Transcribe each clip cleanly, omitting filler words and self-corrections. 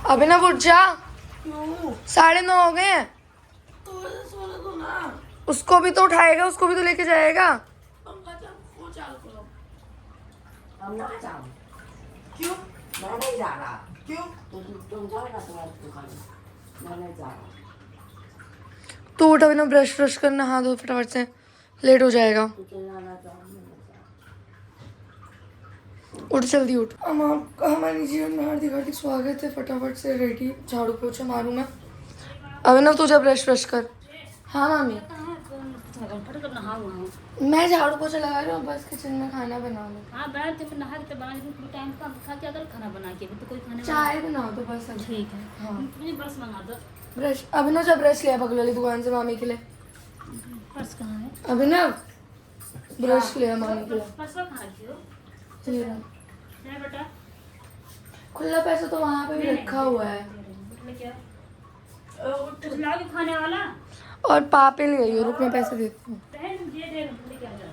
अभिनव उठ जा, क्यों? 9:30 हो गए हैं। तो सोने दो ना। उसको भी तो उठाएगा, उसको भी तो लेके जाएगा। पंखा चल, वो चालू करो। हम ना जाओ। क्यों? मैं नहीं जा रहा। क्यों? तुम जाओ ना तुम्हारी दुकान में। मैं नहीं जा रहा। तू उठ अभिनव, ब्रश ब्रश कर, नहा धो फटाफट से, लेट हो जाएगा। तुझे जाना चाहो मैं नहीं जा रहा। उठ जल्दी उठ। हम आपका हमारे जीवन में हार्दिक हार्दिक स्वागत है। फटाफट से रेडी, झाड़ू पोछा मारूं मैं। अभिनव तू जा ब्रश ब्रश कर। हाँ मामी, मैं झाड़ू पोछा लगा रही हूँ, बस किचन में खाना बना लो। हाँ बैठ जब नहा के बना लेकिन टाइम का खा के अगर खाना बना के तो कोई खाने चाय बना दो बस अब। ठीक है। हाँ मुझे ब्रश मंगा दो। ब्रश, अभिनव जब ब्रश लिया बगल वाली दुकान से मामी के लिए। पर्स कहाँ है? अभिनव ब्रश लिया मामी के लिए। पर्स कहाँ रखी हो? ये रहा। है बेटा खुला पैसा तो वहाँ पे भी रखा हुआ है। क्या कुछ लाओगे खाने वाला? और पापे ले गई हो, रुक मैं पैसे देती हूँ। बहन ये दे लेके आ जाओ।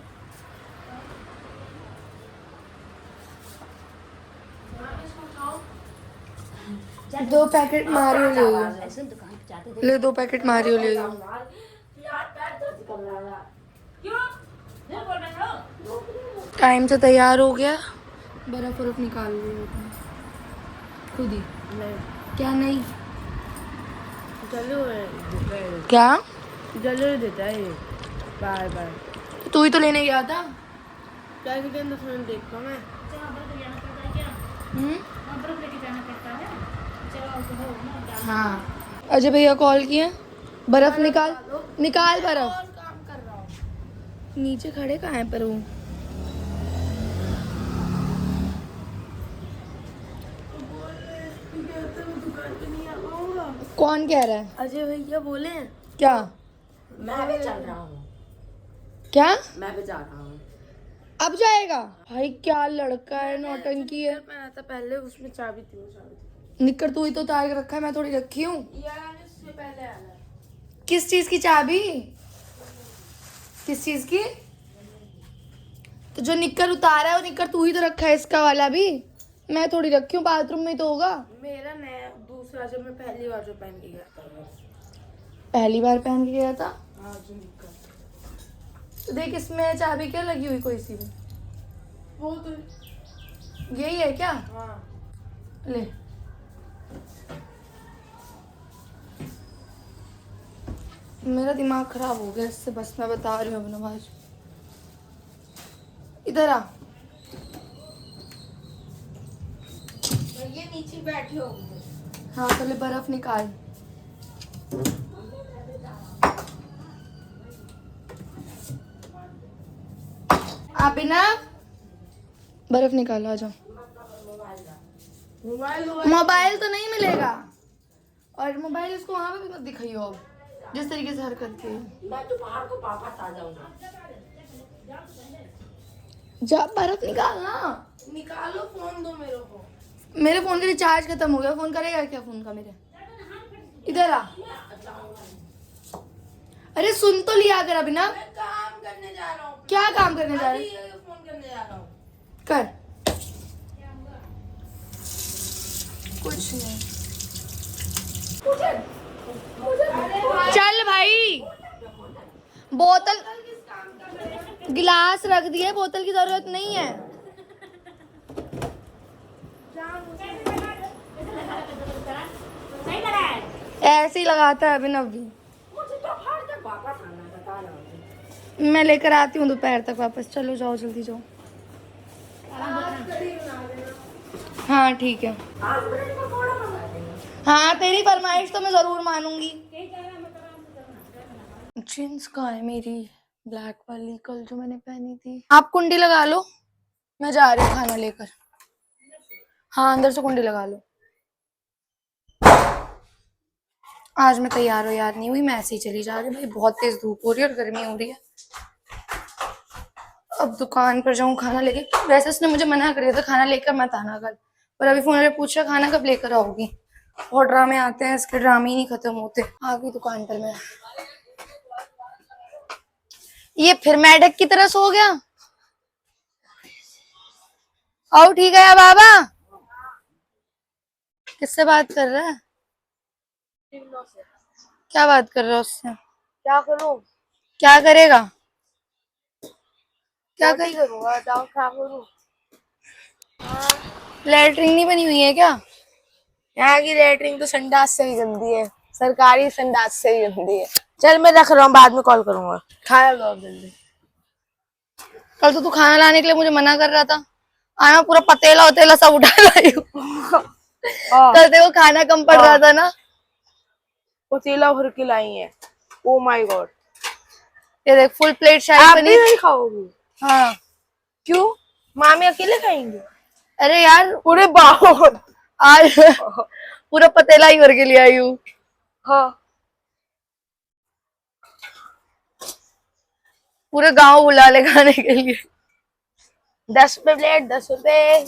2 पैकेट मारियो ले लो। ऐसे दुकान पे जाते थे ले 2 पैकेट मारियो ले लो। यार पैर दर्द कर रहा है। क्यों नहीं बोल रहे हो? टाइम से तैयार हो गया, बर्फ वर्फ निकाल रही हो तुम खुद ही। नहीं। क्या नहीं? जल्दी देता है। क्या जल्दी देता है ये। बार बार। तू ही तो लेने गया था। क्या के अंदर थोड़ा देखता मैं। वहाँ बर्फ ले जाना पड़ता है क्या? वहाँ बर्फ लेके जाना पड़ता है। चलो तो हो ना। हाँ अजय भैया कॉल किए, बर्फ निकाल निकाल बर्फ। और काम कर रहा हूँ। नीचे खड़े कहाँ हैं पर वो? दुकान पे नहीं आ पाऊंगा। कौन कह रहा है? अजय भैया बोले हैं। क्या मैं भी चल रहा हूँ। क्या? मैं भी जा रहा हूँ। अब जाएगा? भाई क्या लड़का है, नौटंकी है। पहना था पहले, उसमें चाबी थी, वो चाबी थी। निकर तू ही तो उतार के रखा है, मैं थोड़ी रखी हूँ। यार इससे पहले आना है। किस चीज की चाबी? किस चीज की? तो जो निकर उतारा है वो निकर तू ही तो रखा है, इसका वाला भी मैं थोड़ी रखी हूँ, बाथरूम में ही तो होगा। मेरा नया दूसरा जो मैं पहली बार जो पहन के गया था। पहली बार पहन के गया था। हाँ जो निकल। तो देख इसमें चाबी क्या लगी हुई कोई सी भी? वो तो यही है क्या? हाँ। ले मेरा दिमाग खराब हो गया इससे, बस मैं बता रही हूँ अपना। आज इधर आ। ये नीचे बैठे हो। हाँ पहले बर्फ निकाल। आप बिना बर्फ निकालो, आ जाओ। मोबाइल तो नहीं मिलेगा, और मोबाइल इसको वहां पे भी मत दिखाइयो अब, जिस तरीके से हरकत की है। मैं दोपहर को वापस आ जाऊंगा। जा बर्फ निकाल ना। निकालो, फोन दो मेरे को। मेरे फोन का रिचार्ज खत्म हो गया, फोन करेगा क्या फोन का मेरे? इधर आ। अरे सुन तो लिया कर अभी ना। मैं काम करने जा रहा हूँ। क्या काम करने जा रहे? फोन करने जा रहा हूँ। कर। कुछ नहीं। चल भाई, बोतल गिलास रख दिए, बोतल की जरूरत नहीं है। सही लगा है। ऐसे ही लगाता है अभिनव भी। मुझे दोपहर तक वापस आना है, बता रहा हूँ। मैं लेकर आती हूँ दोपहर तक वापस। चलो जाओ जल्दी जाओ। हाँ ठीक है। आज ब्रेड पकौड़ा मंगा देंगे। हाँ तेरी फरमाइश तो मैं जरूर मानूंगी। जींस कहाँ है मेरी ब्लैक वाली, कल जो मैंने पहनी थी? आप कुंडी लगा लो, मैं जा रही हूँ खाना लेकर। हाँ अंदर से कुंडी लगा लो। आज मैं तैयार हो यार नहीं हुई, मैं ऐसे ही चली जा रही हूँ। भाई बहुत तेज धूप हो रही है और गर्मी हो रही है। अब दुकान पर जाऊँ खाना लेके। वैसे उसने मुझे मना कर दिया था खाना लेकर मत आना कल, पर अभी फोन में पूछा खाना कब लेकर आओगी। और ड्रामे आते हैं, इसके ड्रामे ही नहीं खत्म होते। आ गई दुकान पर मैं। ये फिर मेढक की तरह सो गया। आओ ठीक है बाबा, किससे बात कर रहा है? क्या बात कर रहा है उससे? क्या करूं? क्या करेगा? क्या क्या कर? करूंगा बताओ, क्या करूं? लैटरिन नहीं बनी हुई है क्या? यहाँ की लेटरिन तो संडास से ही गंदी है, सरकारी संडास से ही गंदी है। चल मैं रख रहा हूँ, बाद में कॉल करूंगा। खाया लो अब जल्दी। कल तो तू खाना लाने के लिए मुझे मना कर रहा था, आया पूरा पतेला उतेला सब उठा लाई हूँ। कल तेरे को खाना कम पड़ रहा था ना। पतीला भर के लाई है। Oh my God. ये देख फुल प्लेट शाही आप भी पनीर। नहीं खाओगी? हाँ। क्यों? मामी अकेले खाएंगे? अरे यार पूरे बाहो। आज पूरा पतेला ही भर के ले आई हूँ। हाँ। पूरे गांव बुला ले खाने के लिए। 10 रुपए प्लेट, 10 रुपए।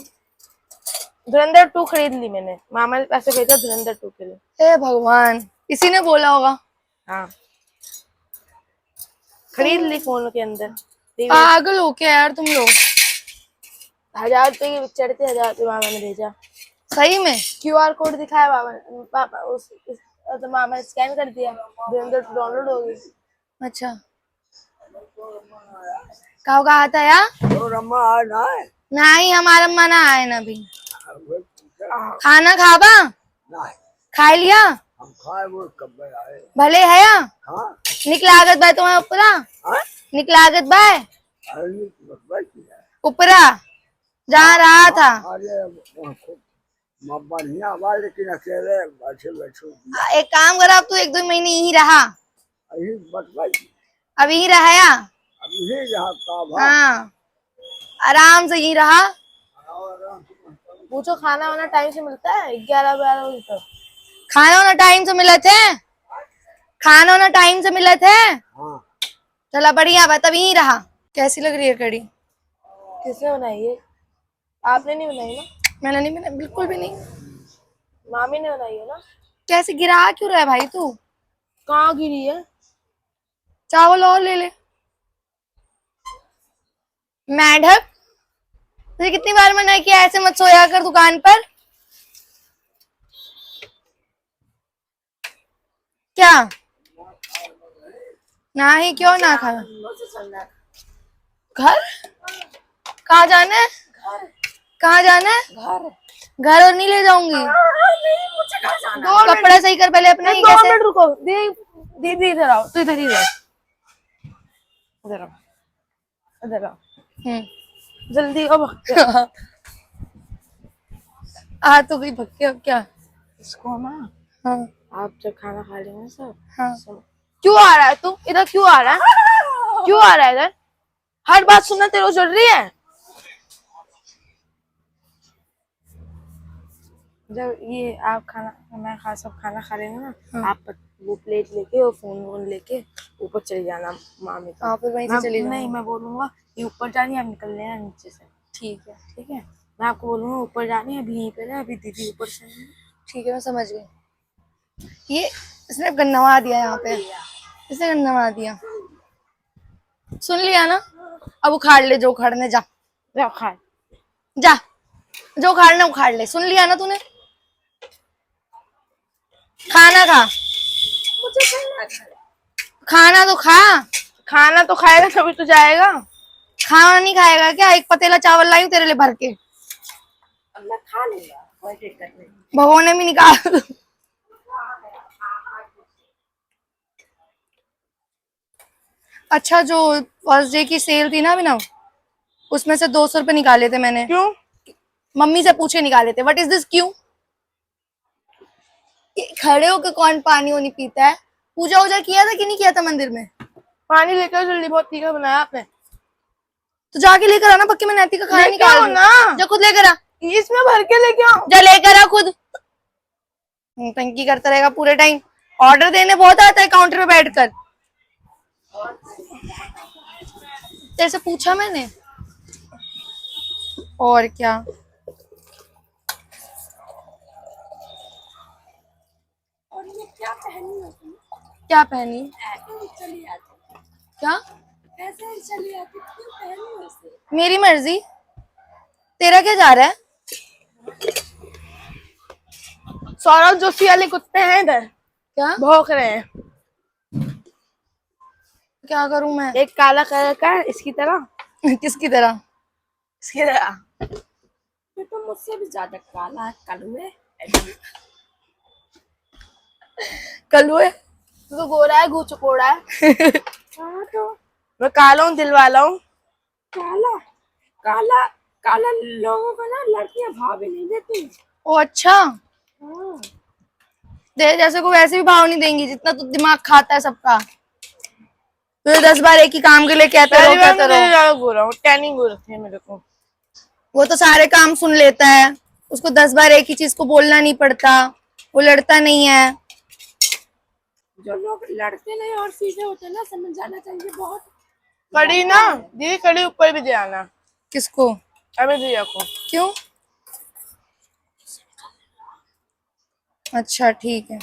धुरंधर 2 खरीद ली मैंने, मामा ने पैसे भेजा धुरंधर 2 के लिए। हे भगवान, इसी ने बोला होगा। हाँ, खरीद ली फोन के अंदर। पागल हो क्या यार तुम लोग? 1000 रुपए की पिक्चर थी, 1000 रुपए मामा ने भेजा। सही में? QR कोड दिखाया पापा तो मामा ने स्कैन कर दिया, धुरंधर डाउनलोड हो गई। अच्छा, कहाँ कहा था यार? नहीं हमारा मना है ना अभी। खाना खाबा? खा लिया? भले है या? निकलागत भाई तुम्हारे ऊपरा? निकलागत भाई ऊपरा जहाँ रहा था। बढ़िया बा लेकिन अकेले बैठे बैठे एक काम करो, अब तू 1-2 महीने यहीं रहा। अब यहीं रहा या? हाँ आराम से यहीं रहा। पूछो खाना वाना टाइम से मिलता है? 11-12 बजे तक। खाना वाना टाइम से मिले थे? खाना वाना टाइम से मिले थे? चला बढ़िया बात, अब यहीं रहा। कैसी लग रही है कड़ी? किसने बनाई है? आपने नहीं बनाई ना? मैंने नहीं बनाई, बिल्कुल भी नहीं। मामी ने बनाई है ना? कैसे गिरा क्यों रहा है भाई तू? कहाँ गिरी है? चावल और ले ले। मैडम तुझे कितनी बार मना किया ऐसे मत सोया कर दुकान पर? क्या नहीं, क्यों ना खा? घर? कहाँ जाना है? कहाँ जाना है? घर और नहीं ले जाऊंगी। कपड़ा सही कर पहले अपना। 2 मिनट रुको। दीदी इधर आओ, तू इधर इधर आओ, इधर आओ जल्दी। अब आ तो गई भक्के, अब क्या? इसको ना, हाँ आप जब खाना खा लेंगे सब। हाँ। क्यों आ रहा है तू इधर? क्यों आ रहा है? क्यों आ रहा है इधर? हर बात सुनना तेरे को जरूरी है? जब ये आप सब खाना खा लेंगे ना, हाँ। आप वो प्लेट लेके और फोन लेके ऊपर चले जाना मामी का। हाँ, फिर वहीं से चली नहीं, जाऊंगी। मैं बोलूंगा ये ऊपर जानी है, आप निकल लेना नीचे से। ठीक है ठीक है, मैं आपको बोलूंगा ऊपर जानी है, अभी यहीं पे ना, अभी दीदी ऊपर से। ठीक है, मैं समझ गई। ये इसने गन्नवा दिया यहाँ पे, इसने गन्नवा दिया। सुन लिया ना? अब उखाड़ ले जो उखाड़ने, जा जाओ खा। जा, जो उखाड़ना उखाड़ ले। सुन लिया ना तूने? खाना खा, खाना तो खा। खाना तो खाएगा तभी तो जाएगा। खाना नहीं खाएगा क्या? एक पतेला चावल लाई हूँ तेरे लिए भर के। मैं खा लूंगा, कोई दिक्कत नहीं। भगोने में निकाल। अच्छा, जो फर्स्ट डे की सेल थी ना अभिनव, उसमें से 200 रुपए निकाले थे मैंने। क्यों? मम्मी से पूछे निकाले थे। What is this? क्यों? खड़े होकर कौन पानी वो नहीं पीता है? पूजा वूजा किया था कि नहीं किया था मंदिर में? पानी लेकर जल्दी, बहुत तीखा बनाया आपने। तो जाके लेकर आना, पक्के में नैती का खाना लेके आओ निकाल ना। जो खुद लेकर आ, इसमें भर के लेके आओ। जा लेकर आ खुद। टंकी करता रहेगा पूरे टाइम। ऑर्डर देने बहुत आता है काउंटर पे बैठकर। तेरे से पूछा मैंने। और क्या? और ये क्या पहनी हो तुम? क्या पहनी? ऐसे चली आती, क्या? ऐसे ही चली आती, क्यों पहनी हो इसे? मेरी मर्जी। तेरा क्या जा रहा है? सौरभ जोशी वाले कुत्ते हैं इधर, क्या भौंक रहे हैं। क्या करूं मैं? एक काला कलर का है, इसकी तरह, किसकी तरह? इसकी तरह। ये तो मुझसे भी ज्यादा काला है, कलुए। कलुए? तू तो गोरा है, घू चकोड़ा है। हाँ तो मैं काला हूँ, दिल वाला हूँ। काला काला काला लोगों को ना लड़कियां भाव ही नहीं देती। ओ अच्छा, हाँ। तेरे जैसे को वैसे भी भाव नहीं देंगी जितना तू दिमाग खाता है सबका। तो 10 बार एक ही काम के लिए कहते रहो पहली बार कहते मैं रहो। ज्यादा गोरा हूँ, टैनिंग हो रखी है मेरे को। वो तो सारे काम सुन लेता है, उसको 10 बार एक ही चीज को बोलना नहीं पड़ता, वो लड़ता नहीं है। जो लोग लड़ते नहीं और सीधे होते ना, समझ जाना चाहिए बहुत। कड़ी ना दीदी, कड़ी ऊपर भी दे आना किसको? अभी भैया को। क्यों? अच्छा ठीक है,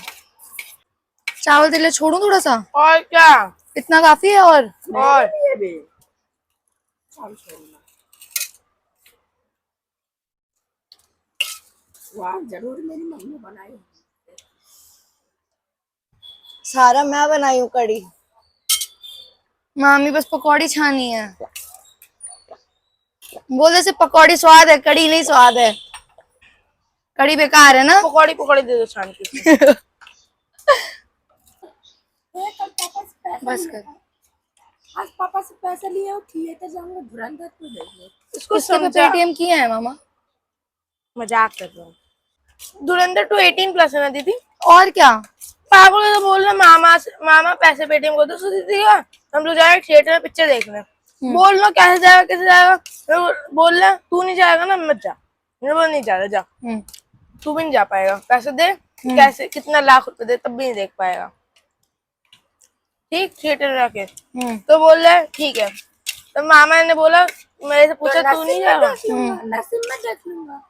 चावल तेरे लिए छोड़ू थोड़ा सा? और क्या? इतना काफी है? और ये भी अब छोड़ना। वाह, जरूर मेरी मम्मी बनाई। सारा मैं बनाई हूँ कड़ी, मामी बस पकौड़ी छानी है। बोल दे सिर्फ पकौड़ी स्वाद है, कड़ी नहीं स्वाद है। कड़ी बेकार है ना। पकौड़ी पकौड़ी दे दो छान के। कल पापा से पैसा बस लिया कर। था। आज पापा से पैसा लिए और थिएटर जाऊंगा, धुरंधर को देखने। इसको किसके पे समझा। पेटीएम किया है मामा? मजाक कर रहा हूँ। धुरंधर 2 18+ है ना दीदी? और क्या? पापा को तो बोल रहे मामा पैसे पेटीएम कर दो, तो दीदी का हम लोग जाएंगे थिएटर में पिक्चर देखने। बोल लो कैसे जाएगा कैसे जाएगा, तो बोल रहा तू नहीं जाएगा ना मत जा। मैंने बोला नहीं जा रहा, जा तू भी नहीं जा पाएगा, पैसे दे। कैसे कितना लाख रुपए दे तब भी नहीं देख पाएगा, ठीक थिएटर में जाके। तो बोल रहा है ठीक है। तो मामा ने बोला, मेरे से पूछा तू नहीं जाएगा? नसीब में देख लूंगा।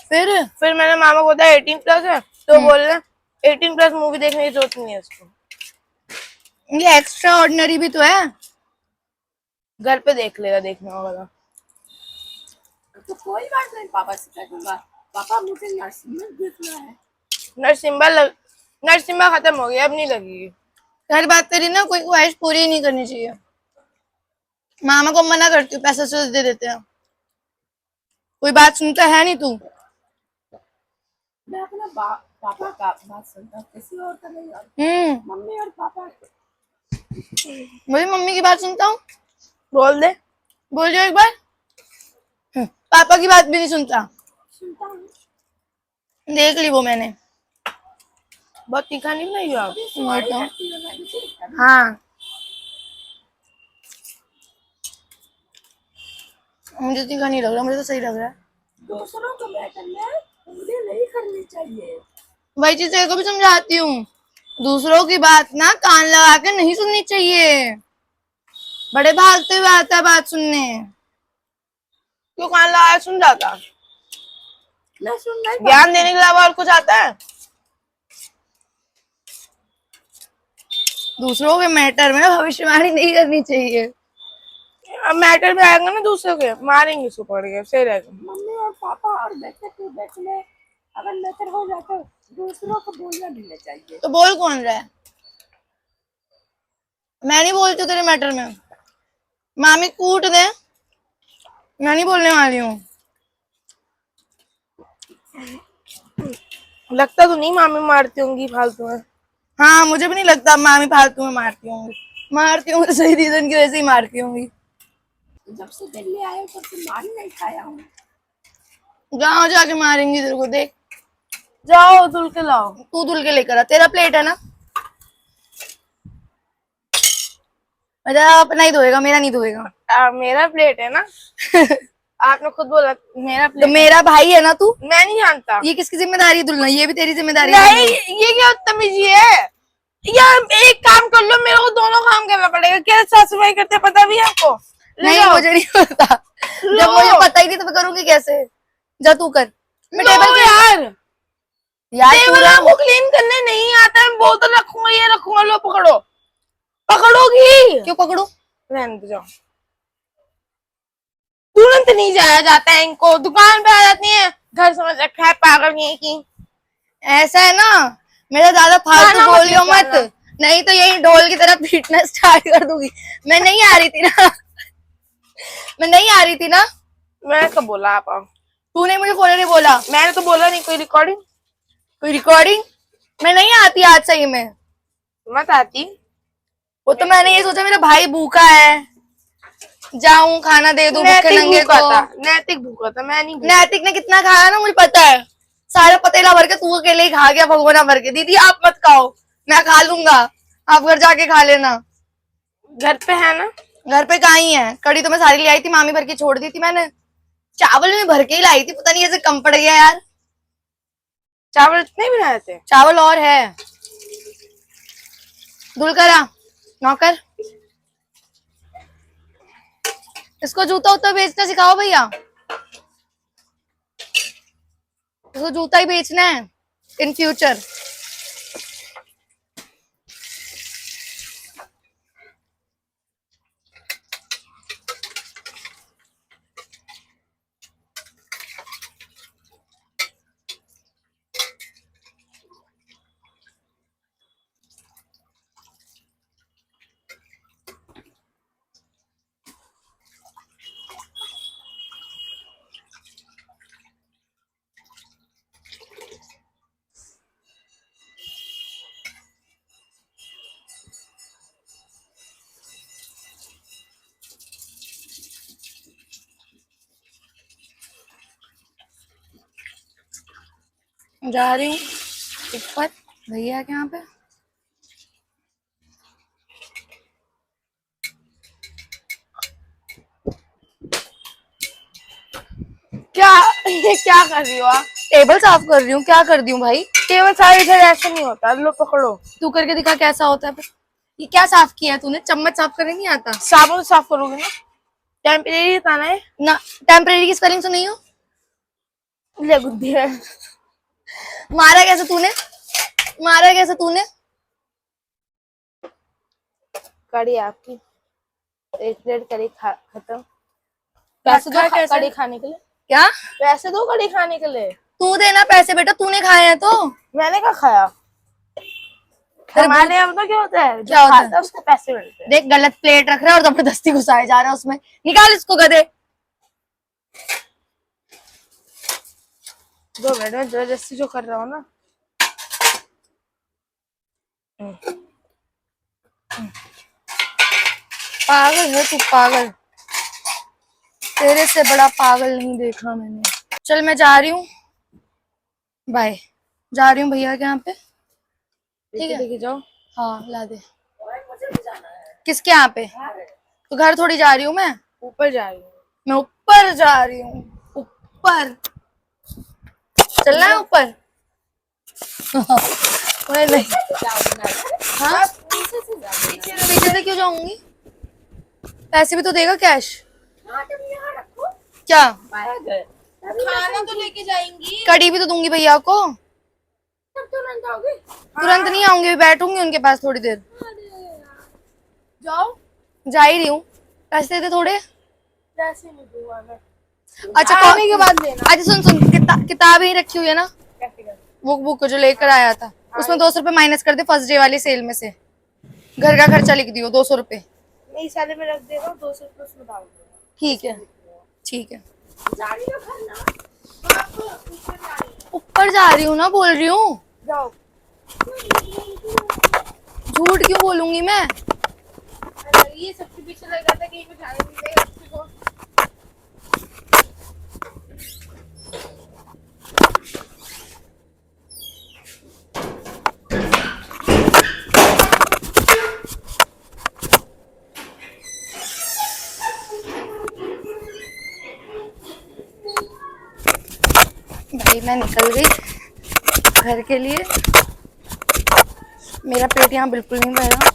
फिर मैंने मामा को बताया 18+ है, तो बोल रहे 18+ मूवी देखने की जरूरत नहीं है उसको, ये एक्स्ट्रा ऑर्डिनरी भी तो है। घर पे देख लेगा देखना होगा। तो कोई बात नहीं, पापा से कह दूंगा पापा मुझे नर्सिंग में देखना है। नरसिम्हा खत्म हो गया, अब नहीं लगेगी। हर बात तेरी ना कोई ख्वाहिश पूरी नहीं करनी चाहिए। मामा को मना करती हूँ, पैसा से दे देते हैं। कोई बात सुनता है नहीं तू। मैं अपना पापा का बात सुनता हूँ, किसी और का नहीं। और मम्मी और पापा मेरी मम्मी की बात सुनता हूँ। बोल दे, बोल जो एक बार। पापा की बात भी नहीं सुनता। सुनता हूँ। देख ली वो मैंने। बहुत तीखा नहीं बनाई हो आप? और तो करती हूँ मैं भी। हाँ, मुझे तीखा नहीं लग रहा, मुझे तो सही लग रहा है। दूसरों को मैटर में उंगली नहीं करनी चाहिए। वही चीज तेरे को भी समझाती हूँ, दूसरों की बात ना कान लगा के नहीं सुननी चाहिए। बड़े भागते हुए आता है बात सुनने। क्यों कान लगा सुन जाता? मैं सुन नहीं ज्ञान देने के अलावा और कुछ आता है? दूसरों के मैटर में भविष्यवाणी नहीं करनी चाहिए। अब मैटर में आएगा ना दूसरों के, मारेंगे उसको पड़ गए, सही रहेगा। मम्मी और पापा और बेटे के बैठने अगर मैटर हो जाता दूसरों को बोलना नहीं चाहिए। तो बोल कौन रहा है? मैं नहीं बोलती हूँ तेरे मैटर में। मामी कूट दे, मैं नहीं बोलने वाली हूँ। लगता तो नहीं मामी मारती होंगी फालतू में। हाँ, मुझे भी नहीं लगता मामी फालतू में मारती होंगी। मारती होंगी तो सही रीजन की वजह से ही मारती होंगी। जब से दिल्ली आए हो तब से मार ही नहीं खाया हूँ। गाँव जाके मारेंगी तेरे को, देख। जाओ धुल के लाओ। तू धुल के लेकर आ, तेरा प्लेट है ना। मेरा अपना ही धोएगा, मेरा नहीं धोएगा। मेरा प्लेट है ना। आपने खुद बोला मेरा तो प्लेट। मेरा भाई है ना तू। मैं नहीं जानता। ये किसकी जिम्मेदारी है धुलना? ये भी तेरी जिम्मेदारी है। नहीं, ये क्या तमीजी है यार। एक काम कर लो, मेरे को दोनों काम करना पड़ेगा। क्या साफ सफाई करते पता भी है आपको? नहीं, मुझे नहीं पता। जब मुझे पता ही नहीं तो मैं करूंगी कैसे? जा तू कर। मैं टेबल यार टेबल को क्लीन करने नहीं आता है। बोतल रखूंगा, ये रखूंगा, लो पकड़ो। पकड़ोगी? क्यों पकड़ू? रहने दो, जाओ। तुरंत नहीं जाया जाता है इनको, दुकान पे आ जाती है, घर समझ रखा है पागल ये की। ऐसा है ना, मेरा ज्यादा फालतू खाना मत बोलियो लेके मत, आना। नहीं तो यही ढोल की तरह पीटना स्टार्ट कर दूंगी। मैं नहीं आ रही थी ना, मैं नहीं आ रही थी ना। मैंने कब बोला आप आओ? तूने मुझे फोन नहीं बोला। मैंने तो बोला नहीं कोई रिकॉर्डिंग। कोई रिकॉर्डिंग? मैं नहीं आती आज सही में। मत आती। वो तो मैंने ये सोचा मेरा भाई भूखा है, जाऊं खाना दे दूं भूखे नैतिक नंगे भूखा को। था, नैतिक भूखा था, मैं नहीं भूखा। नैतिक ने कितना खाया ना मुझे पता है, सारा पतेला भर के तू अकेले ही खा गया, भगोना भर के। दीदी आप मत खाओ, मैं खा लूंगा, आप घर जाके खा लेना। घर पे है ना? घर पे कहाँ ही है, कड़ी तो मैं सारी ले आई थी, मामी भर के छोड़ दी थी मैंने। चावल में भर के ही लाई थी, पता नहीं ऐसे कम पड़ गया यार। चावल इतने भी बनाए थे? चावल और है। दुलकरा नौकर, इसको जूता उता बेचना सिखाओ भैया, इसको जूता ही बेचना है इन फ्यूचर। जा रही हूँ ऊपर, भैया के यहाँ पे। क्या ये क्या कर रही हो आप? टेबल साफ कर रही हूँ। क्या कर दी हूँ भाई? केवल सारे इधर ऐसे नहीं होता, लो पकड़ो। तू करके दिखा कैसा होता है फिर। ये क्या साफ किया है तूने? चम्मच साफ करने नहीं आता साबुन से साफ करोगे ना? टेम्परेरी बताना है ना? टेम्परेरी की स्पेलिंग सुनी हो? ले बुद्धि है। मारा कैसे तूने? मारा कैसे तूने? कड़ी आपकी, एक प्लेट कड़ी खत्म। पैसे दो कैसे? कड़ी कैसे? खाने के लिए क्या? पैसे दो, कड़ी खाने के लिए। तू देना पैसे बेटा, तूने खाए हैं तो। मैंने क्या खाया? हमारे यहाँ तो क्या होता है, जो क्या होता है? खाता है उसको पैसे मिलते हैं। देख गलत प्लेट रख रहा है और जबरदस्ती घुसाए जा रहा है उसमें। निकाल इसको गधे। 2 मिनट में जबरदस्ती जो कर रहा हूँ ना। पागल है तू, पागल। तेरे से बड़ा पागल नहीं देखा मैंने। चल मैं जा रही हूँ, बाय। जा रही हूँ भैया के यहाँ पे, ठीक है? लेके जाओ। हाँ ला दे। किसके यहाँ पे? तो घर थोड़ी जा रही हूँ मैं, ऊपर जा रही हूँ। मैं ऊपर जा रही हूँ। ऊपर चलना है ऊपर? ओए नहीं। हाँ पीछे से क्यों जाऊंगी? पैसे भी तो देगा कैश। क्या? खाना तो लेके जाएंगी। कड़ी भी तो दूंगी भैया को। तुरंत नहीं आऊंगी, बैठूंगी उनके पास थोड़ी देर। जाओ। जा ही रही हूँ। पैसे दे थोड़े। पैसे नहीं दूंगा मैं। अच्छा आने के बाद लेना। अच्छा सुन सुन, किताब ही रखी हुई है ना, वो बुक जो लेकर आया था, उसमें 200 रुपए माइनस कर दे फर्स्ट डे वाली सेल में से। घर का खर्चा लिख दियो 200 रुपए। मैं इस साले में रख दे रहा हूँ, 200 रुपये उसमें डाल दूंगा। ठीक है ठीक है। ऊपर जा रही हूँ ना, बोल रही हूँ। जाओ। झूठ क्यों बोलूंगी मैं? ये सबके पीछे लग जाता है कि ये जाने नहीं देगा किसी को। भाई मैं निकल गई घर के लिए। मेरा पेट यहाँ बिल्कुल नहीं भरा,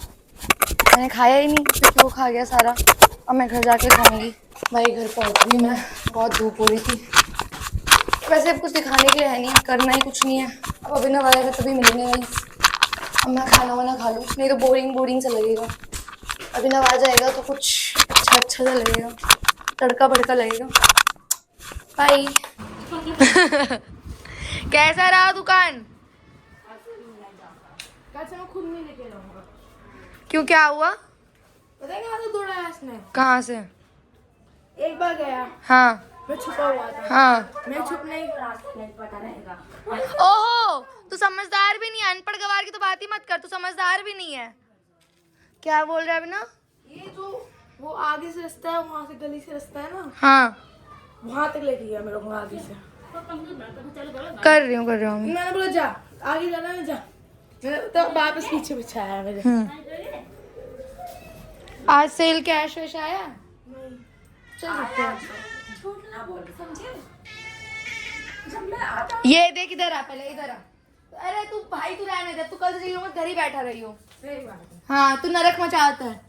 मैंने खाया ही नहीं क्योंकि वो खा गया सारा। अब मैं घर जाके खाऊंगी। भाई घर पहुंच गई मैं, बहुत धूप हो रही थी। वैसे अब कुछ दिखाने के लिए है नहीं, करना ही कुछ नहीं है। अब अभिनव आएगा तभी मिलेंगे भाई। अब मैं खाना वाना खा लूँ, नहीं तो बोरिंग बोरिंग सा लगेगा। अभिनव आ जाएगा तो कुछ अच्छा अच्छा सा लगेगा। तड़का भड़का लगेगा। बाय। कैसा रहा दुकान? कैसे मैं खुद नहीं लेके जाऊंगा। क्यों, क्या हुआ? पता है कहाँ से दौड़ा है इसने? कहाँ से? एक बार गया, हाँ मैं छुपा हुआ था, हाँ। मैं छुप नहीं पता रहेगा। ओहो, तू समझदार भी नहीं है। अनपढ़ गवार की तो बात ही मत कर, तू समझदार भी नहीं है। क्या बोल रहा है अभी ना? ये जो वो आगे से रास्ता है, वहाँ से गली से रास्ता है ना, हाँ, वहाँ तक लेके गया मेरे को आगे से। कर रही हूँ मैंने बोला जा, आगे जाना है, जा। मैंने तब वापस पीछे पीछे आया मेरे। आज सेल कैश वैश आया? चल सकते हैं। झूठ ना बोल, समझे? जब मैं आता ये देख, इधर आ, पहले इधर आ। अरे तू भाई, तू रहने दे, तू कल से मत घर ही बैठा रही हो। सही बात है। हाँ, तू नरक मचाता है।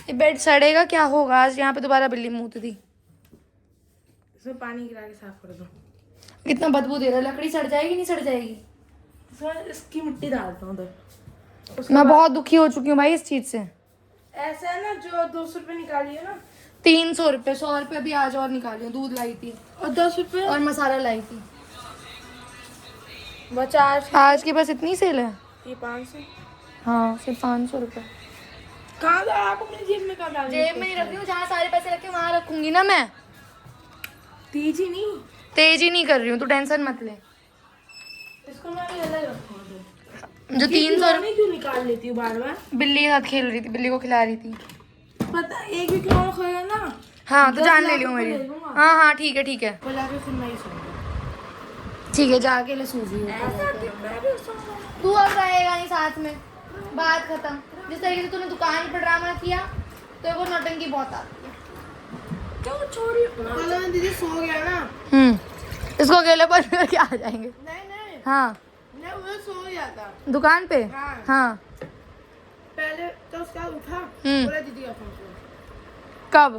ये बेड सड़ेगा, क्या होगा? आज यहाँ पे दोबारा बिल्ली मूत दी। इसमें पानी गिरा के साफ कर दो। कितना बदबू दे रहा है। लकड़ी सड़ जाएगी, नहीं सड़ जाएगी? इसमें इसकी मिट्टी डालता हूँ उधर। मैं बहुत दुखी हो चुकी हूँ भाई इस चीज से। ऐसा है ना, जो 200 रुपये निकालिए ना, 300 रुपये, 100 रुपये भी आज और निकाली। दूध लाई थी और 10 रुपये और मसाला लाई थी। बचा। आज के पास इतनी सेल है? ये 500। हाँ, सिर्फ 500 रुपये। कहाँ था? आप अपनी जेब में कहाँ डाल? जेब में नहीं रखी हूँ, जहाँ सारे पैसे रखे वहाँ रखूंगी ना मैं। तेजी नहीं, तेजी नहीं कर रही हूँ, तू टेंशन मत ले। इसको मैं भी अलग रखूँगा। जो 300 रुपये क्यों निकाल लेती हूँ बार बार? बिल्ली के साथ खेल रही थी, बिल्ली को खिला रही थी। पता, एक भी खिलौना खोएगा ना, हाँ, तो 10 जान ले लाख लियो रुपए मेरी। ले लूंगा। हाँ हाँ, ठीक है ठीक है बोला के फिर मैं ही सोऊंगा। ठीक है, जाके ले सूजी। तू अब रहेगा नहीं साथ में, बात खत्म। जिस तरीके से तूने दुकान पर ड्रामा किया, तो वो नौटंकी बहुत आती है। क्यों छोड़ी? कल दीदी सो गया ना। इसको अकेले पर क्या आ जाएंगे? नहीं, हाँ, मैं उधर सो गया था दुकान पे। हाँ। हाँ, पहले तो उसका उठा, बोला दीदी का फोन करो। कब?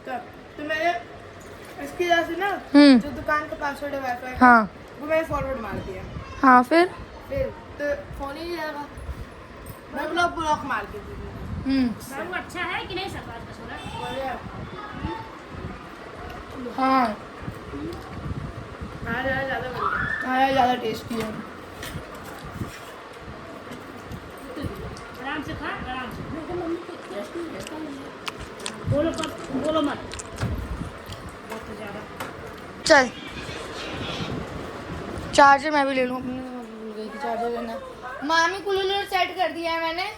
तब तो मैंने इसकी वजह से ना, जो दुकान का पासवर्ड है वाईफाई का, हाँ वो मैंने फॉरवर्ड मार दिया। हाँ, फिर तो फोन ही नहीं आएगा। मैं ब्लॉक मार के दी। सब अच्छा है कि नहीं सरकार का छोरा? हाँ, ज़्यादा बढ़िया। खाया ज़्यादा टेस्टी है। आराम से खा, आराम से। बोलो मत बहुत ज्यादा। चल, चार्जर मैं भी ले लूँ अपने। भूल गई थी चार्जर लेना। मामी कूलर सेट कर दिया है मैंने।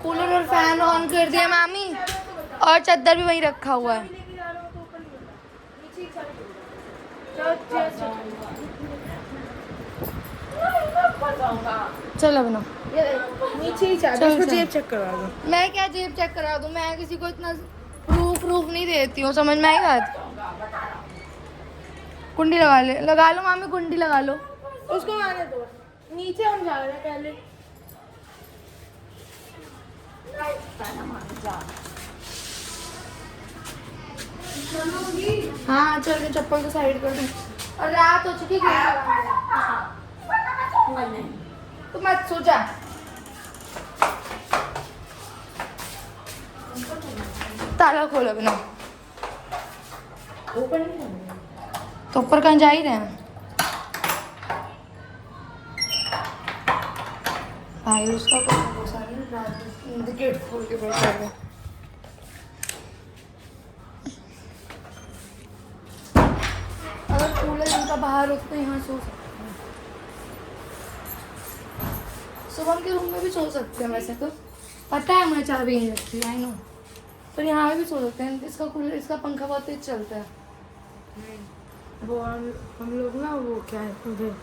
कूलर और फैन ऑन कर दिया मामी, और चादर भी वहीं रखा हुआ है। चल अब ना, नीचे ही चादर, उसको जेब चेक करवा दो। मैं क्या जेब चेक करा दूं? मैं किसी को इतना प्रूफ नहीं देती हूँ, समझ में आई बात? कुंडी लगा लो मामी, कुंडी लगा लो। उसको आने दो, नीचे हम जा रहे हैं पहले। हाँ, चल के चप्पल को साइड कर दूँ। और रात हो चुकी है, तो मत सो जा। ताला खोलो बिना, तो ऊपर कहाँ जा ही रहे हैं भाई? उसका गेट खोल के बैठा है। अगर कूलर इनका बाहर होता तो यहाँ सो सकते हैं। सुबह के रूम में भी सो सकते हैं वैसे तो, पता है मुझे चाबी नहीं रखती, आई नो, पर यहाँ भी सो सकते हैं। इसका कूलर, इसका पंखा बहुत तेज चलता है। वो हम लोग ना, वो क्या है उधर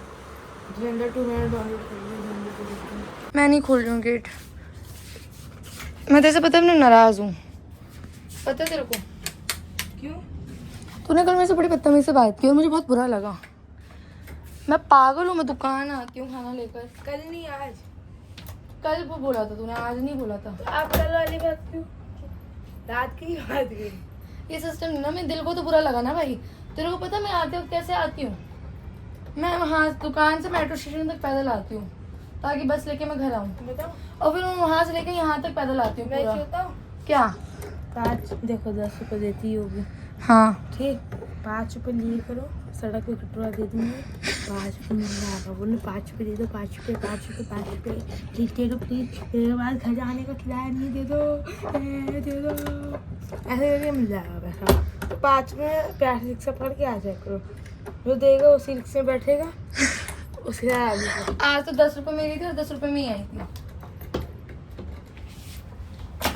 जेंडर टू मैंने डाउनलोड कर लिया। मैं नहीं खोल रही हूँ गेट। मैं तेरे से पता है, मैं नाराज हूँ, पता है तेरे को? क्यों? तूने कल मेरे से बड़ी बदतमीजी से बात की और मुझे बहुत बुरा लगा। मैं पागल हूँ, मैं दुकान आती हूँ खाना लेकर। कल नहीं आज। कल वो बोला था तूने, आज नहीं बोला था। आप कल वाली बात क्यों, रात की बात की। ये सिस्टम ना, मेरे दिल को तो बुरा लगा ना भाई। तेरे को पता मैं आते वक्त कैसे आती हूँ? मैं वहाँ दुकान से मेट्रो स्टेशन तक पैदल आती हूँ ताकि बस लेके मैं घर आऊँ, बताओ और फिर मैं वहाँ से लेके यहाँ तक पैदल आती हूँ मैं पूरा। क्या बताऊँ? क्या? 5 देखो 10 रुपये देती होगी, हाँ ठीक, 5 रुपये लिए करो, सड़क पे कटोरा दे दूंगी, 5 रुपये मिल जाएगा। बोले 5 रुपये दे दो, 5 रुपये 5 रुपये 5 रुपये, प्लीज दे दो प्लीज, मेरे बाद घर जाने का किराया नहीं, दे दो दे दो, ऐसे करके मिल जाएगा पैसा। तो 5 में प्यास रिक्शा पकड़ के आ जाया करो, जो देगा उसी रिक्शे में बैठेगा, उसके साथ आगे। आज तो 10 रुपये में गई थी और 10 रुपये में ही आई थी।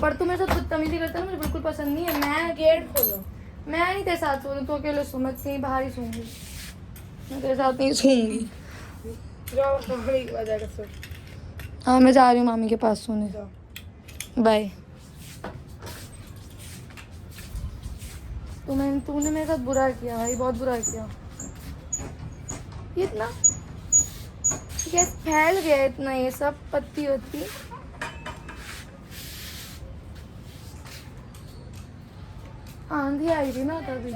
पर तू मेरे साथ बदतमीजी करता ना, मुझे बिल्कुल पसंद नहीं है। मैं गेट खोलो। मैं नहीं तेरे साथ सोऊंगी, तू अकेले सो, मैं कहीं बाहर ही सोऊंगी, मैं तेरे साथ नहीं सोऊंगी। जाओ मामी के पास जाकर सो हाँ मैं जा रही हूँ मामी के पास सोने। जाओ। बाय। तूने मेरे साथ बुरा किया भाई, बहुत बुरा किया। ये इतना ये फैल गया इतना, ये सब पत्ती होती। आंधी आई थी ना तभी।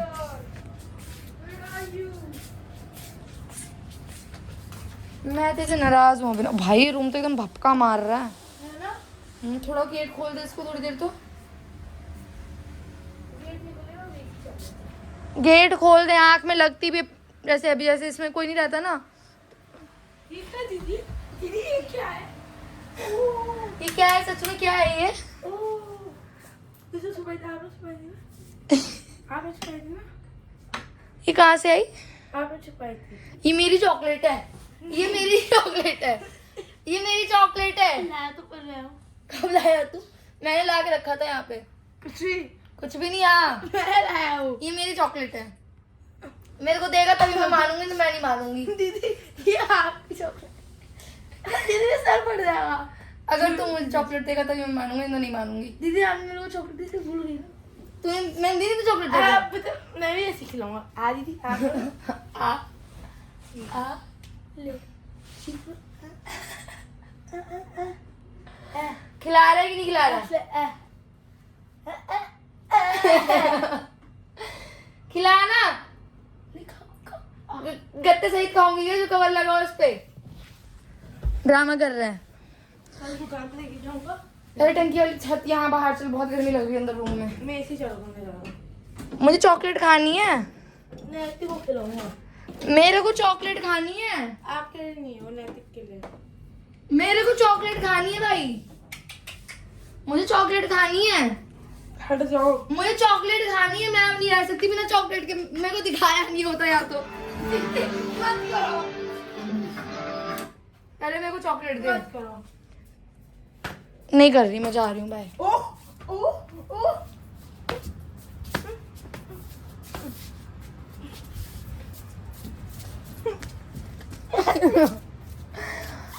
मैं तेरे से नाराज हूँ बिना भाई, रूम तो एकदम भपका मार रहा है। थोड़ा गेट खोल दे इसको थोड़ी देर तो। गेट खोल दे, आंख में लगती भी जैसे अभी, जैसे इसमें कोई नहीं रहता ना। दीदी दीदी ये क्या है? ये क्या है सच में, क्या है ये? आपने छुपाई थी ना? ये कहाँ से आई? आपने छुपाई थी। ये मेरी चॉकलेट है, ये मेरी चॉकलेट है, ये मेरी चॉकलेट है। लाया तो कर रहे हो। कब लाया तू? मैंने ला के रखा था यहाँ पे। कुछ भी नहीं यहाँ, मैं लाया हूँ। ये मेरी चॉकलेट है। मेरे को देगा तभी मैं मानूंगी, तो मैं नहीं मानूंगी। दीदी ये आपकी चॉकलेट। दीदी सर फट जाएगा। अगर तू मुझे चॉकलेट देगा तभी मैं मानूंगी, तो नहीं मानूंगी। दीदी आपने मेरे को चॉकलेट दी थी, भूल गई ना। मैंने दी थी चॉकलेट देगा। आप बता, मैं भी ऐसे खिलाऊंगा। आ दीदी आप आ ले। खिला रहा है कि नहीं खिला रहा? खिलाना। गत्ते सहित खाऊंगी ये जो कवर लगा उस पे। ड्रामा कर रहे हैं। कल दुकान पे लेके जाऊंगा। अरे टंकी वाली छत यहाँ बाहर चल, बहुत गर्मी लग रही है अंदर रूम में। मैं ऐसे चलूंगा। मुझे चॉकलेट खानी है। नैतिक को खिलाऊंगा। मेरे को चॉकलेट खानी है। आपके लिए नहीं है, वो नैतिक के लिए। मेरे को चॉकलेट खानी है भाई, मुझे चॉकलेट खानी है। हट जाओ। मुझे चॉकलेट खानी है, मैं अब नहीं रह सकती बिना चॉकलेट के। मेरे को दिखाया नहीं होता या तो। मत करो। पहले मेरे को चॉकलेट दे। मत करो। नहीं कर रही, मैं जा रही हूँ, बाय। ओह ओह ओह।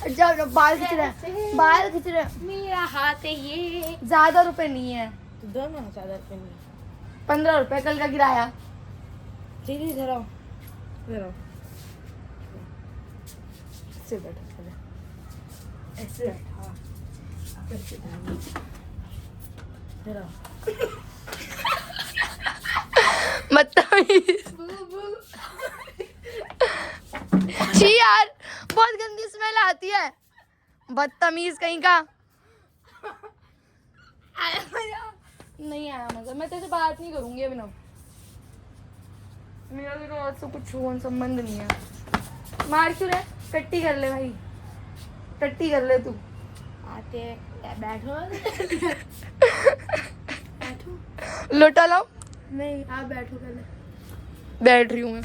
जाओ ना, बाल खींच रहे हैं, बाल खींच रहे हैं। मेरा हाथ है ये। ज्यादा रुपए नहीं है, दो ना चादर पे नहीं। 15 रुपए कल का किराया। दीदी जरा जरा ऐसे बैठा पहले, ऐसे बैठा, ऐसे बैठा जरा। बदतमीज। छी यार, बहुत गंदी स्मेल आती है, बदतमीज कहीं का। नहीं आया मजा, मैं तेरे से बात नहीं करूंगी अभी ना। मेरा तो आज से कुछ फोन संबंध नहीं है। मार क्यों रहे? टट्टी कर ले भाई, टट्टी कर ले तू। आते बैठो। बैठो। लोटा लाओ। नहीं आप बैठो पहले। बैठ रही हूँ मैं।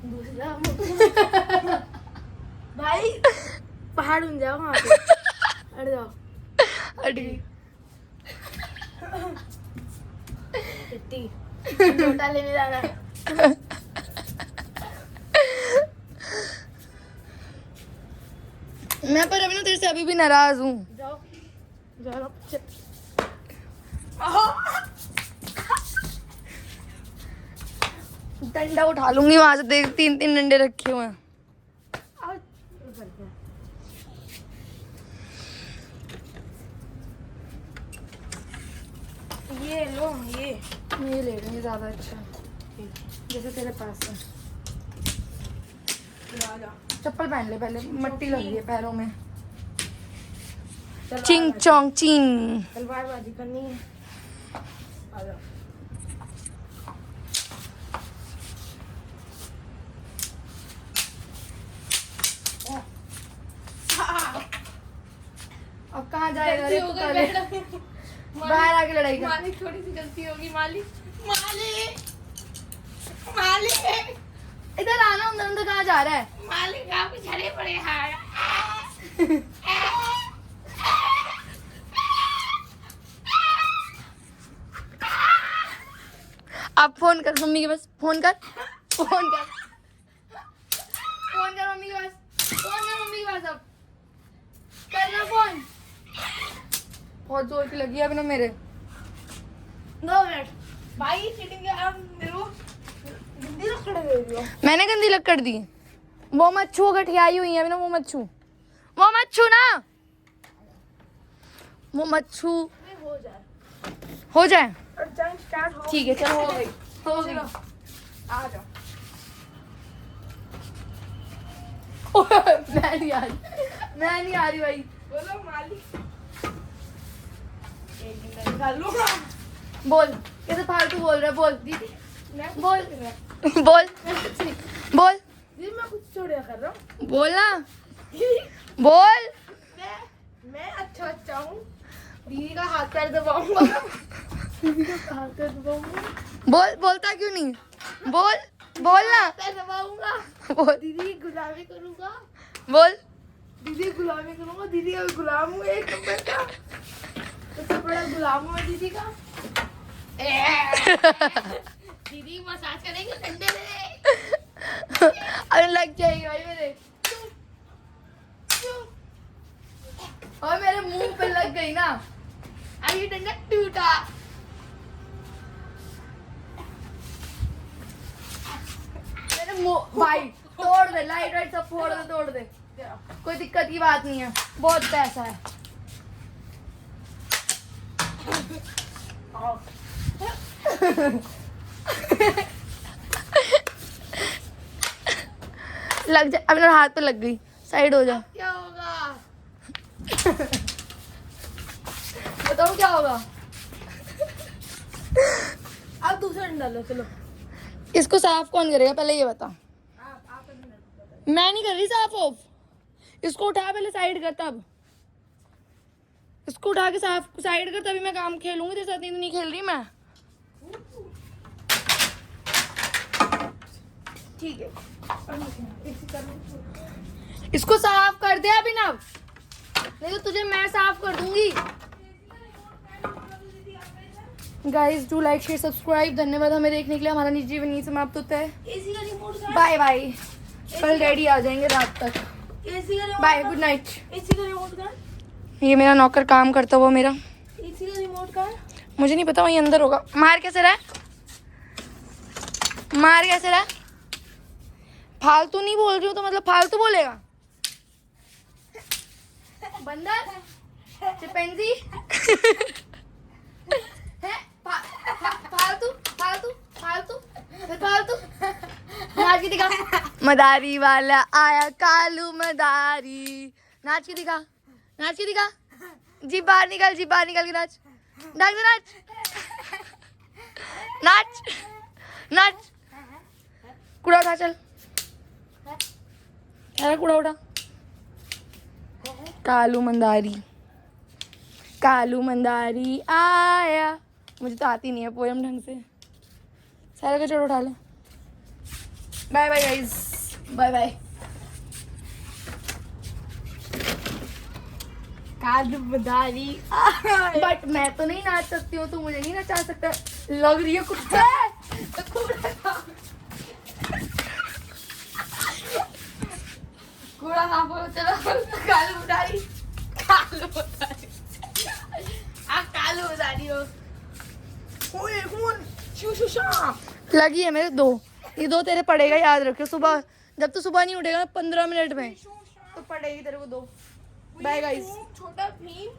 दूसरा भाई पहाड़ उन जाओ वहाँ पे। हट जाओ। हट गई। टट्टी लोटा लेने जाना। मैं पर अभी ना तेरे से अभी भी नाराज हूँ। जाओ जाओ। डंडा उठा लूंगी वहां से, देख 3-3 डंडे रखे हुए हैं। ये लो ये ले रही हूँ, ज़्यादा अच्छा जैसे तेरे पास है। चप्पल पहन ले पहले, मट्टी लगी है पैरों में। चिंग चोंग चिंग। तलवारबाजी करनी है। आ जाओ। अब कहाँ जाएगा रे तू पहले? बाहर आके लड़ाई कर। मालिक थोड़ी सी गलती होगी। मालिक मालिक मालिक इधर आना, अंदर अंदर कहाँ जा रहा है? मालिक आप झड़े पड़े हैं। आप फोन कर मम्मी के पास, फोन कर फोन कर फोन कर मम्मी के पास, फोन कर मम्मी के पास। अब करना फोन। बहुत जोर की लगी है अभी ना मेरे। 2 मिनट भाई चीटिंग के आप मेरे को गंदी लकड़ दे दियो। मैंने गंदी लकड़ दी? वो मत छू, गठियाई हुई है अभी ना, वो मत छू, वो मत छू ना, वो मत छू। हो जाए हो जाए और जंग स्टार्ट हो। ठीक है, चलो हो गई, हो गई। आ जाओ। मैं नहीं आ रही, मैं नहीं आ रही भाई। बोलो मालिक एक दिन निकाल लूंगा। बोल, कैसे फालतू बोल रहा है? बोल दीदी मैं बोल बोल बोल दीदी मैं कुछ चोरिया कर रहा हूँ। बोल ना, बोल। मैं अच्छा हूँ। दीदी का हाथ पैर दबाऊंगा। दीदी का हाथ पैर दबाऊंगा। बोल, बोलता क्यों नहीं? बोल बोल ना, पैर दबाऊंगा। बोल दीदी की गुलामी करूंगा। बोल। दीदी की गुलामी करूंगा। दीदी का गुलाम हूँ एक नंबर का। सबसे बड़ा गुलाम हूँ मैं दीदी का। दीदी मसाज करेंगे ठंडे में। अरे लग जाएगी भाई मेरे, और मेरे मुंह पे लग गई ना। अभी डंडा टूटा। मेरे मुंह भाई तोड़ दे, लाइट वाइट सब फोड़ दे, तोड़ दे, कोई दिक्कत की बात नहीं है, बहुत पैसा है। लग जा, अब मेरे हाथ पे लग गई, साइड हो जा। क्या होगा? बताओ क्या होगा? अब दूसरा डंडा लो चलो। इसको साफ कौन करेगा पहले ये बता। मैं नहीं कर रही साफ ऑफ, इसको उठा पहले साइड कर, तब इसको उठा के साफ साइड कर, तभी मैं काम खेलूंगी तेरे साथ, नहीं खेल रही मैं। ठीक है इसको साफ कर दे अभिनव, नहीं तो तुझे मैं साफ कर दूंगी। Guys do like share subscribe. धन्यवाद हमें देखने के लिए। हमारा निजी जीवन यहीं समाप्त होता है। एसी का रिमोट कहाँ है? बाय बाय, कल डैडी आ जाएंगे रात तक। एसी का remote bye, good night. AC का रिमोट कहाँ है? ये मेरा नौकर काम करता हुआ मेरा, एसी का रिमोट कहाँ है? मुझे नहीं पता, वहीं अंदर होगा। मार कैसे रहा है, मार कैसे रहा है? फालतू नहीं बोल रही हूँ तो मतलब फालतू बोलेगा? बंदर, चिंपैंजी है, फालतू फालतू फालतू फालतू। नाच के दिखा, मदारी वाला आया कालू मदारी। नाच के दिखा, नाच के दिखा, जी बाहर निकल, जी बाहर निकल के नाच, नाच नाच नाच नाच। कूड़ा उठा, चल अरे कूड़ा उठा। कालू मंदारी, कालू मंदारी आया। मुझे तो आती नहीं है पोयम ढंग से। सारा कचरा उठा ले। Bye bye guys, bye bye. Kalu Madari but मैं तो नहीं नाच सकती हूँ, तो मुझे नहीं नचा सकता। लग रही है कुत्ता कूड़ा साफ करो चलो। कालू मदारी, कालू मदारी, आप कालू मदारी हो। ओए कौन शू शू शा लगी है मेरे 2, ये 2 तेरे पड़ेगा, याद रखियो। सुबह जब तू सुबह नहीं उठेगा ना 15 मिनट में, तो पड़ेगी तेरे को 2। Bye guys. छोटा भीम।